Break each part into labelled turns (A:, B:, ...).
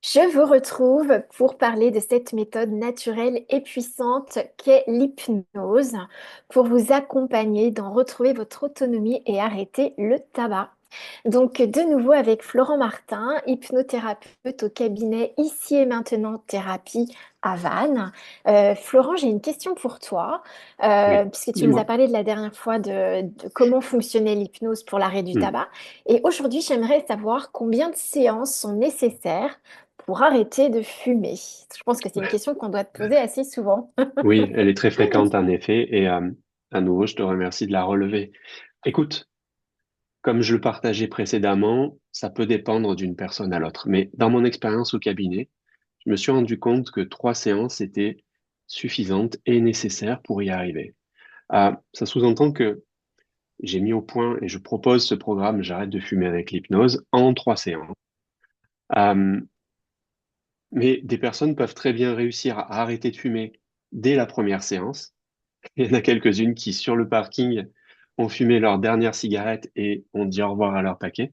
A: Je vous retrouve pour parler de cette méthode naturelle et puissante qu'est l'hypnose, pour vous accompagner dans retrouver votre autonomie et arrêter le tabac. Donc, de nouveau avec Florent Martin, hypnothérapeute au cabinet Ici et Maintenant Thérapie à Vannes. Florent, j'ai une question pour toi,
B: Oui,
A: puisque tu nous as
B: dis-moi.
A: parlé de la dernière fois de comment fonctionnait l'hypnose pour l'arrêt du
B: Hmm.
A: tabac. Et aujourd'hui, j'aimerais savoir combien de séances sont nécessaires pour arrêter de fumer. Je pense que c'est une question qu'on doit te poser assez souvent.
B: Oui, elle est très fréquente en effet, et à nouveau, je te remercie de la relever. Écoute, comme je le partageais précédemment, ça peut dépendre d'une personne à l'autre, mais dans mon expérience au cabinet, je me suis rendu compte que 3 séances étaient suffisantes et nécessaires pour y arriver. Ça sous-entend que j'ai mis au point et je propose ce programme J'arrête de fumer avec l'hypnose en 3 séances. Euh, mais des personnes peuvent très bien réussir à arrêter de fumer dès la première séance. Il y en a quelques-unes qui, sur le parking, ont fumé leur dernière cigarette et ont dit au revoir à leur paquet.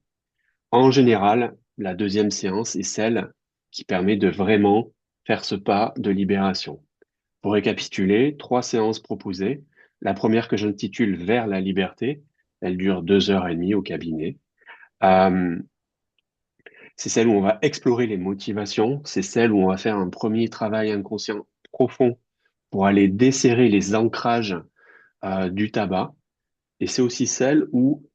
B: En général, la deuxième séance est celle qui permet de vraiment faire ce pas de libération. Pour récapituler, 3 séances proposées. La première que j'intitule Vers la liberté, elle dure 2 heures et demie au cabinet. Euh, c'est celle où on va explorer les motivations, c'est celle où on va faire un premier travail inconscient profond pour aller desserrer les ancrages du tabac. Et c'est aussi celle où,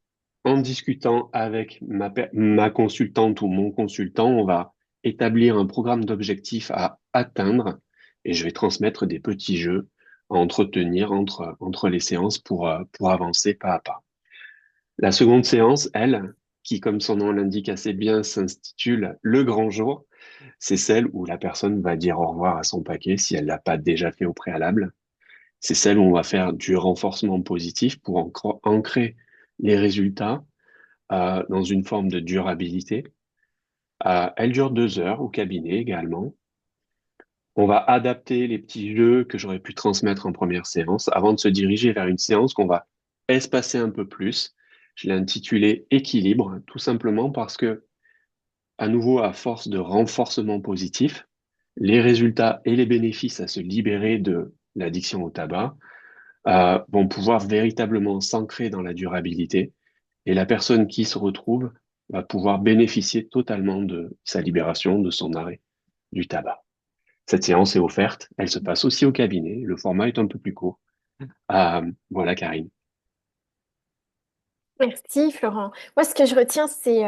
B: en discutant avec ma consultante ou mon consultant, on va établir un programme d'objectifs à atteindre et je vais transmettre des petits jeux à entretenir entre les séances pour avancer pas à pas. La seconde séance, elle, qui, comme son nom l'indique assez bien, s'intitule Le Grand Jour, c'est celle où la personne va dire au revoir à son paquet si elle l'a pas déjà fait au préalable. C'est celle où on va faire du renforcement positif pour ancrer les résultats dans une forme de durabilité. Elle dure 2 heures au cabinet également. On va adapter les petits jeux que j'aurais pu transmettre en première séance avant de se diriger vers une séance qu'on va espacer un peu plus. Je l'ai intitulée Équilibre, tout simplement parce que, à nouveau, à force de renforcement positif, les résultats et les bénéfices à se libérer de l'addiction au tabac vont pouvoir véritablement s'ancrer dans la durabilité et la personne qui se retrouve va pouvoir bénéficier totalement de sa libération, de son arrêt du tabac. Cette séance est offerte, elle se passe aussi au cabinet, le format est un peu plus court. Voilà, Karine.
A: Merci Florent. Moi, ce que je retiens, c'est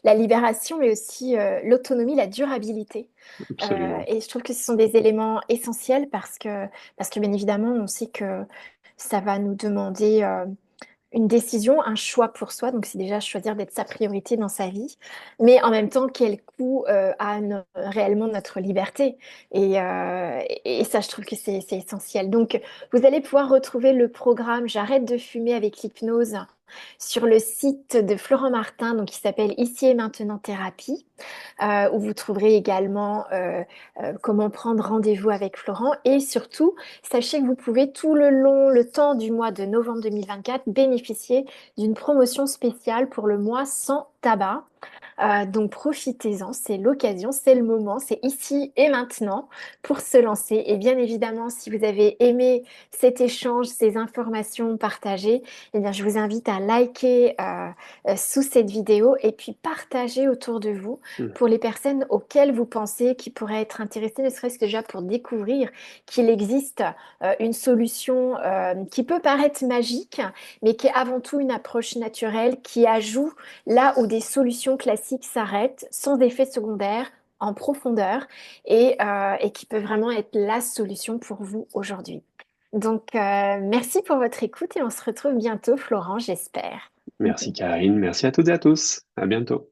A: la libération, mais aussi l'autonomie, la durabilité.
B: Absolument.
A: Et je trouve que ce sont des éléments essentiels parce que bien évidemment, on sait que ça va nous demander une décision, un choix pour soi. Donc, c'est déjà choisir d'être sa priorité dans sa vie. Mais en même temps, quel coût réellement notre liberté. Et ça, je trouve que c'est essentiel. Donc, vous allez pouvoir retrouver le programme J'arrête de fumer avec l'hypnose sur le site de Florent Martin, donc qui s'appelle Ici et Maintenant Thérapie, où vous trouverez également comment prendre rendez-vous avec Florent. Et surtout, sachez que vous pouvez tout le long, le temps du mois de novembre 2024, bénéficier d'une promotion spéciale pour le mois sans tabac. Donc profitez-en, c'est l'occasion, c'est le moment, c'est ici et maintenant pour se lancer. Et bien évidemment, si vous avez aimé cet échange, ces informations partagées, eh bien, je vous invite à liker sous cette vidéo et puis partager autour de vous
B: Mm.
A: pour les personnes auxquelles vous pensez qui pourraient être intéressées, ne serait-ce que déjà pour découvrir qu'il existe une solution qui peut paraître magique, mais qui est avant tout une approche naturelle qui ajoute là où des solutions classiques s'arrêtent sans effet secondaire en profondeur et qui peut vraiment être la solution pour vous aujourd'hui. Donc, merci pour votre écoute et on se retrouve bientôt, Florent, j'espère.
B: Merci, Karine. Merci à toutes et à tous. À bientôt.